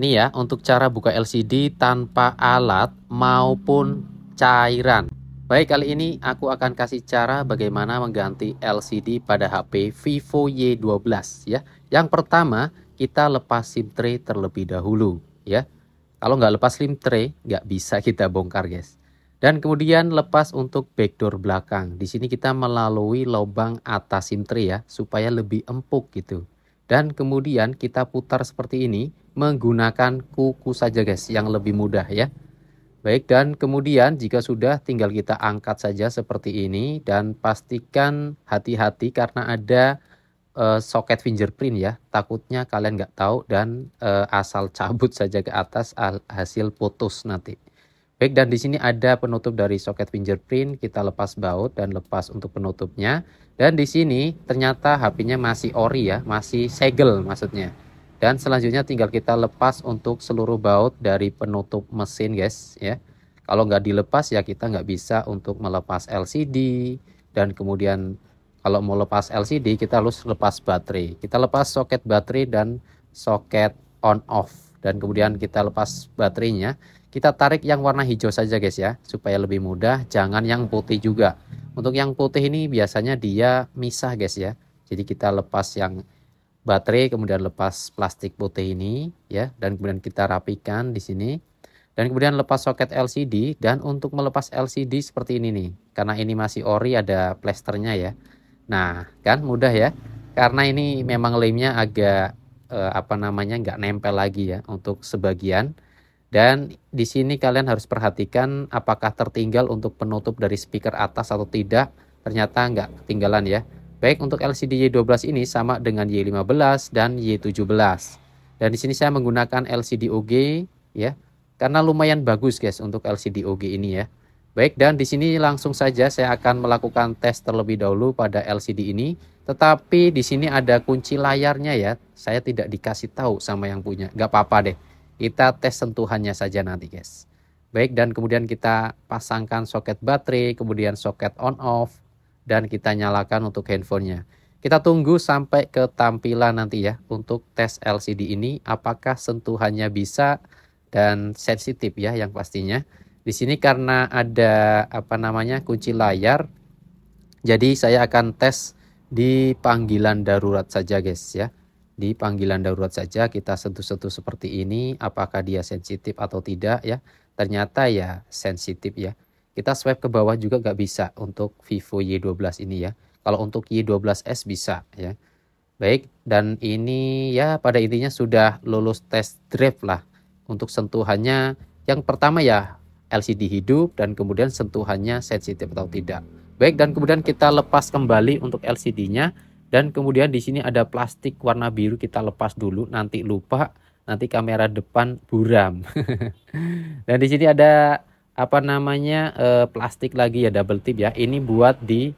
Ini ya, untuk cara buka LCD tanpa alat maupun cairan. Baik, kali ini aku akan kasih cara bagaimana mengganti LCD pada HP Vivo Y12 ya. Yang pertama, kita lepas SIM tray terlebih dahulu ya. Kalau nggak lepas SIM tray, nggak bisa kita bongkar guys. Dan kemudian lepas untuk backdoor belakang. Di sini kita melalui lubang atas SIM tray ya, supaya lebih empuk gitu. Dan kemudian kita putar seperti ini menggunakan kuku saja guys, yang lebih mudah ya. Baik, dan kemudian jika sudah tinggal kita angkat saja seperti ini dan pastikan hati-hati karena ada soket fingerprint ya. Takutnya kalian nggak tahu dan asal cabut saja ke atas hasil putus nanti. Baik, dan di sini ada penutup dari soket fingerprint, kita lepas baut dan lepas untuk penutupnya. Dan di sini ternyata HP-nya masih ori ya, masih segel maksudnya. Dan selanjutnya tinggal kita lepas untuk seluruh baut dari penutup mesin guys ya. Kalau nggak dilepas ya kita nggak bisa untuk melepas LCD. Dan kemudian kalau mau lepas LCD kita harus lepas baterai. Kita lepas soket baterai dan soket on off. Dan kemudian kita lepas baterainya. Kita tarik yang warna hijau saja guys ya, supaya lebih mudah, jangan yang putih juga. Untuk yang putih ini biasanya dia misah guys ya. Jadi kita lepas yang baterai, kemudian lepas plastik putih ini ya, dan kemudian kita rapikan di sini. Dan kemudian lepas soket LCD, dan untuk melepas LCD seperti ini nih. Karena ini masih ori ada plesternya ya. Nah, kan mudah ya. Karena ini memang lemnya agak nggak nempel lagi ya untuk sebagian. Dan di sini kalian harus perhatikan apakah tertinggal untuk penutup dari speaker atas atau tidak. Ternyata nggak ketinggalan ya. Baik, untuk LCD Y12 ini sama dengan Y15 dan Y17. Dan di sini saya menggunakan LCD OG ya. Karena lumayan bagus guys untuk LCD OG ini ya. Baik, dan di sini langsung saja saya akan melakukan tes terlebih dahulu pada LCD ini. Tetapi di sini ada kunci layarnya ya. Saya tidak dikasih tahu sama yang punya. Nggak apa-apa deh. Kita tes sentuhannya saja nanti guys. Baik, dan kemudian kita pasangkan soket baterai, kemudian soket on off, dan kita nyalakan untuk handphonenya. Kita tunggu sampai ke tampilan nanti ya untuk tes LCD ini apakah sentuhannya bisa dan sensitif ya yang pastinya. Di sini karena ada kunci layar, jadi saya akan tes di panggilan darurat saja guys ya. Di panggilan darurat saja kita sentuh-sentuh seperti ini, apakah dia sensitif atau tidak ya. Ternyata ya sensitif ya. Kita swipe ke bawah juga nggak bisa untuk Vivo Y12 ini ya. Kalau untuk Y12s bisa ya. Baik, dan ini ya pada intinya sudah lulus test drive lah. Untuk sentuhannya yang pertama ya LCD hidup, dan kemudian sentuhannya sensitif atau tidak. Baik, dan kemudian kita lepas kembali untuk LCD-nya. Dan kemudian di sini ada plastik warna biru, kita lepas dulu, nanti lupa, nanti kamera depan buram. Dan di sini ada plastik lagi ya, double tip ya. Ini buat di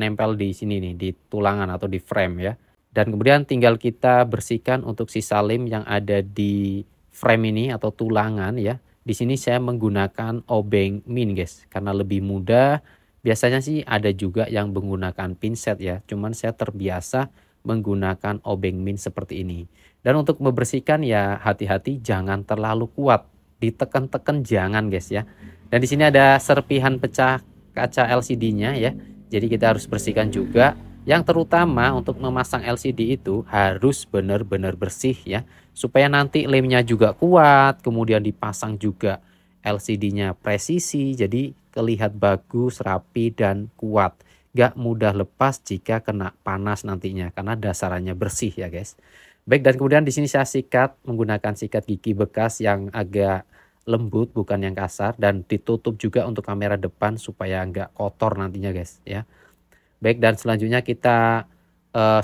nempel di sini nih, di tulangan atau di frame ya. Dan kemudian tinggal kita bersihkan untuk sisa lem yang ada di frame ini atau tulangan ya. Di sini saya menggunakan obeng min guys, karena lebih mudah. Biasanya sih ada juga yang menggunakan pinset ya, cuman saya terbiasa menggunakan obeng min seperti ini. Dan untuk membersihkan ya hati-hati jangan terlalu kuat, ditekan-tekan jangan guys ya. Dan di sini ada serpihan pecah kaca LCD-nya ya, jadi kita harus bersihkan juga. Yang terutama untuk memasang LCD itu harus benar-benar bersih ya, supaya nanti lemnya juga kuat, kemudian dipasang juga LCD-nya presisi, jadi terlihat bagus, rapi, dan kuat. Gak mudah lepas jika kena panas nantinya, karena dasarannya bersih ya guys. Baik, dan kemudian di sini saya sikat menggunakan sikat gigi bekas yang agak lembut, bukan yang kasar, dan ditutup juga untuk kamera depan supaya nggak kotor nantinya guys ya. Baik, dan selanjutnya kita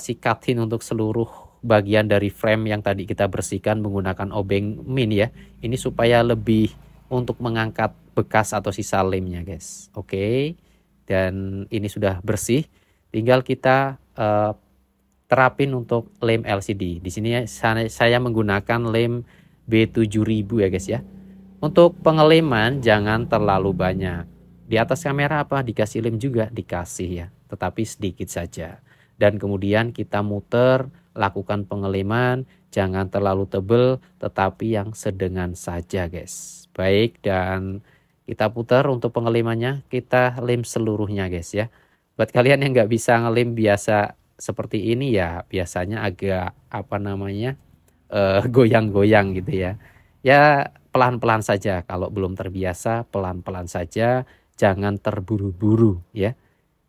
sikatin untuk seluruh bagian dari frame yang tadi kita bersihkan menggunakan obeng min ya. Ini supaya lebih untuk mengangkat bekas atau sisa lemnya guys. Oke, dan ini sudah bersih, tinggal kita terapin untuk lem LCD. Di sini saya menggunakan lem B7000 ya guys ya. Untuk pengeleman jangan terlalu banyak. Di atas kamera dikasih lem juga, dikasih ya, tetapi sedikit saja. Dan kemudian kita muter, lakukan pengeleman. jangan terlalu tebal, tetapi yang sedengan saja guys. Baik, dan kita putar untuk pengelimannya, kita lem seluruhnya guys ya. Buat kalian yang nggak bisa ngelem biasa seperti ini ya, biasanya agak apa namanya goyang-goyang gitu ya. Ya pelan-pelan saja, kalau belum terbiasa pelan-pelan saja, jangan terburu-buru ya.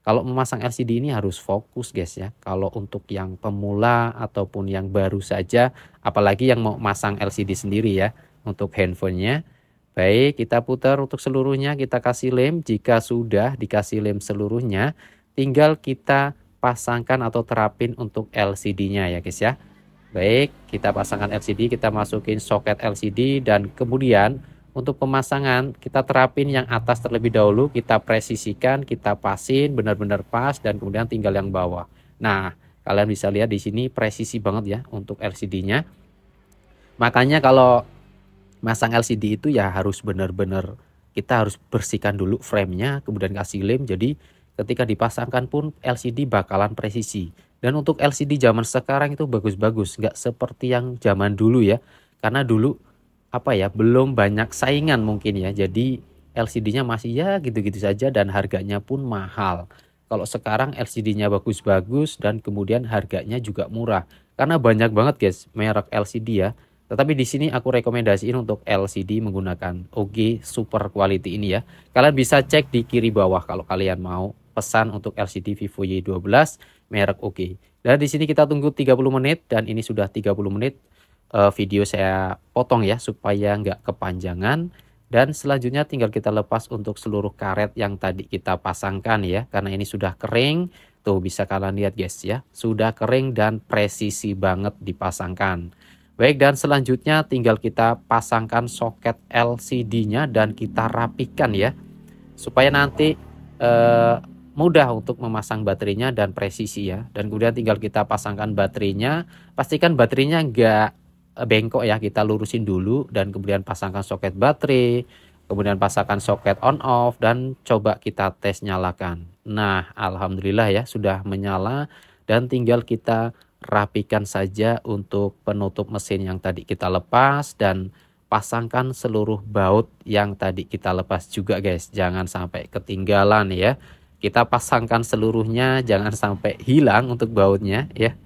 Kalau memasang LCD ini harus fokus guys ya. Kalau untuk yang pemula ataupun yang baru saja, apalagi yang mau masang LCD sendiri ya untuk handphonenya. Baik, kita putar untuk seluruhnya, kita kasih lem. Jika sudah dikasih lem seluruhnya, tinggal kita pasangkan atau terapin untuk LCD-nya ya guys ya. Baik, kita pasangkan LCD, kita masukin soket LCD, dan kemudian untuk pemasangan kita terapin yang atas terlebih dahulu, kita presisikan, kita pasin benar-benar pas, dan kemudian tinggal yang bawah. Nah, kalian bisa lihat di sini presisi banget ya untuk LCD-nya. Makanya kalau masang LCD itu ya harus benar-benar kita harus bersihkan dulu frame-nya, kemudian kasih lem. Jadi ketika dipasangkan pun LCD bakalan presisi. Dan untuk LCD zaman sekarang itu bagus-bagus, nggak seperti yang zaman dulu ya. Karena dulu apa ya, belum banyak saingan mungkin ya. Jadi LCD-nya masih ya gitu-gitu saja dan harganya pun mahal. Kalau sekarang LCD-nya bagus-bagus dan kemudian harganya juga murah. Karena banyak banget guys merek LCD ya. Tetapi di sini aku rekomendasiin untuk LCD menggunakan OG Super Quality ini ya. Kalian bisa cek di kiri bawah kalau kalian mau pesan untuk LCD Vivo Y12 merek OG. Dan di sini kita tunggu 30 menit, dan ini sudah 30 menit. Video saya potong ya supaya nggak kepanjangan. Dan selanjutnya tinggal kita lepas untuk seluruh karet yang tadi kita pasangkan ya. Karena ini sudah kering. Tuh bisa kalian lihat guys ya. Sudah kering dan presisi banget dipasangkan. Baik, dan selanjutnya tinggal kita pasangkan soket LCD-nya dan kita rapikan ya. Supaya nanti mudah untuk memasang baterainya dan presisi ya. Dan kemudian tinggal kita pasangkan baterainya. Pastikan baterainya nggak bengkok ya, kita lurusin dulu dan kemudian pasangkan soket baterai, kemudian pasangkan soket on off, dan coba kita tes nyalakan. Nah, alhamdulillah ya sudah menyala, dan tinggal kita rapikan saja untuk penutup mesin yang tadi kita lepas, dan pasangkan seluruh baut yang tadi kita lepas juga guys. Jangan sampai ketinggalan ya. Kita pasangkan seluruhnya, jangan sampai hilang untuk bautnya ya.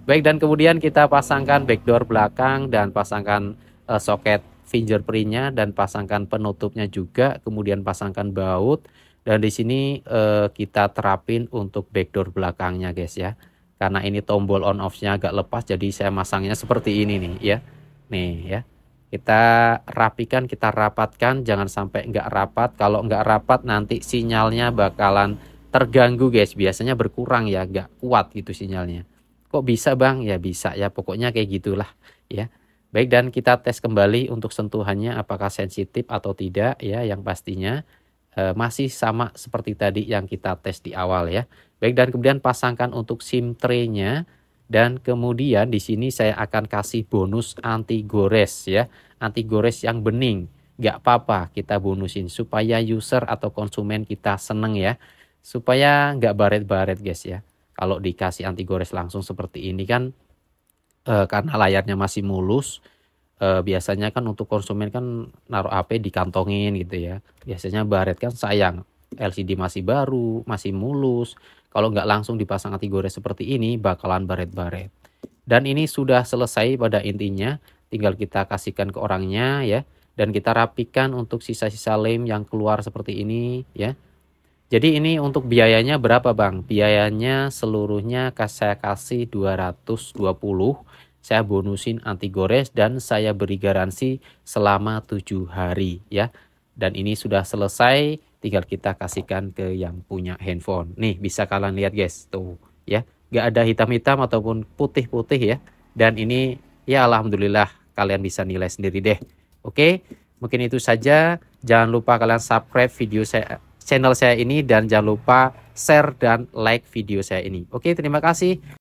Baik, dan kemudian kita pasangkan backdoor belakang dan pasangkan soket fingerprintnya dan pasangkan penutupnya juga, kemudian pasangkan baut, dan di sini kita terapin untuk backdoor belakangnya guys ya. Karena ini tombol on off-nya agak lepas, jadi saya masangnya seperti ini nih ya. Nih ya. Kita rapikan, kita rapatkan, jangan sampai nggak rapat. Kalau nggak rapat nanti sinyalnya bakalan terganggu guys. Biasanya berkurang ya, nggak kuat gitu sinyalnya. Kok bisa bang? Ya bisa ya, pokoknya kayak gitulah ya. Baik, dan kita tes kembali untuk sentuhannya apakah sensitif atau tidak ya. Yang pastinya masih sama seperti tadi yang kita tes di awal ya. Baik, dan kemudian pasangkan untuk SIM tray-nya. Dan kemudian di sini saya akan kasih bonus anti gores ya. Anti gores yang bening. Nggak apa-apa kita bonusin supaya user atau konsumen kita seneng ya. Supaya nggak baret-baret guys ya. Kalau dikasih anti gores langsung seperti ini kan karena layarnya masih mulus. Biasanya kan untuk konsumen kan naruh HP dikantongin gitu ya. Biasanya baret kan sayang. LCD masih baru, masih mulus. Kalau nggak langsung dipasang anti gores seperti ini bakalan baret-baret. Dan ini sudah selesai pada intinya. Tinggal kita kasihkan ke orangnya ya. Dan kita rapikan untuk sisa-sisa lem yang keluar seperti ini ya. Jadi ini untuk biayanya berapa bang? Biayanya seluruhnya saya kasih 220. Saya bonusin anti gores dan saya beri garansi selama 7 hari ya. Dan ini sudah selesai. Tinggal kita kasihkan ke yang punya handphone. Nih bisa kalian lihat guys tuh ya. Gak ada hitam-hitam ataupun putih-putih ya. Dan ini ya alhamdulillah kalian bisa nilai sendiri deh. Oke, mungkin itu saja. Jangan lupa kalian subscribe video saya, channel saya ini, dan jangan lupa share dan like video saya ini. Oke, terima kasih.